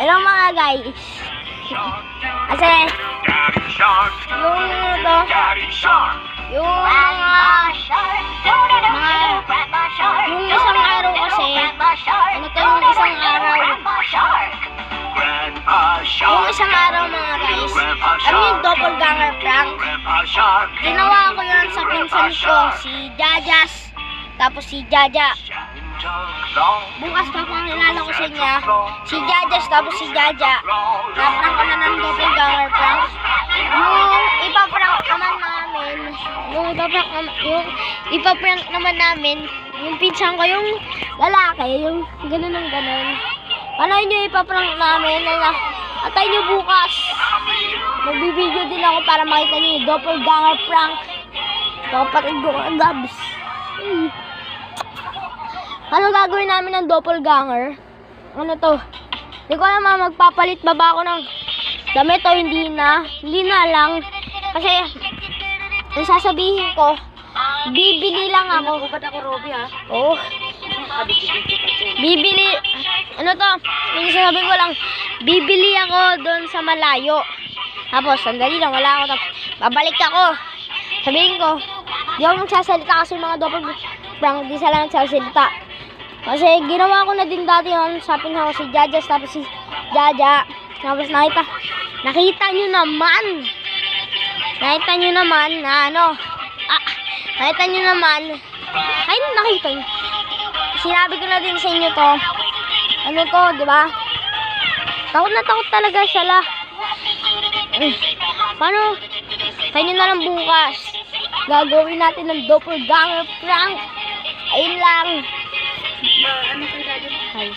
Hello mga guys. Kasi yung isang araw kasi yung isang araw mga guys, ano yung doppelganger prank? Ginawa ko yun sa pinsan ko, si Jajas, tapos si Jaja. Bukas papakilala ko sa inyo si Jajas tapos si Jaja. Naprank ko na ng doppelganger prank. Yung ipaprank naman namin, yung pinsan ko, yung lalaki, yung ganun ng ganun. Paano nyo ipaprank namin? Atay nyo bukas. Magbibideo din ako para makita nyo yung doppelganger prank. Kapatid ko ang gabs. Ano gagawin namin ng doppelganger? Ano to? Hindi ko alam, magpapalit ba ako ng damit o hindi na. Hindi na lang. Kasi, ang sasabihin ko, bibili lang ako. Ba't ako, Robby, ha? Oo. Bibili. Ano to? Yung sasabihin ko lang, bibili ako doon sa malayo. Tapos, sandali lang, wala ako. Tapos, babalik ako. Sabihin ko, di ako magsasalita kasi mga doppelganger prank, di sila nagsasalita. Kasi ginawa ko na din dati yun, sapin ako si Jajas tapos si Jaja. Tapos nakita nyo naman na nakita nyo naman, ay nakita nyo. Sinabi ko na din sa inyo to, ano to, di ba? Takot na takot talaga sila. Paano? Tayo na lang bukas. Gagawin natin ng doppelganger prank. Ayun lang. Ano kayo daddy? Hi.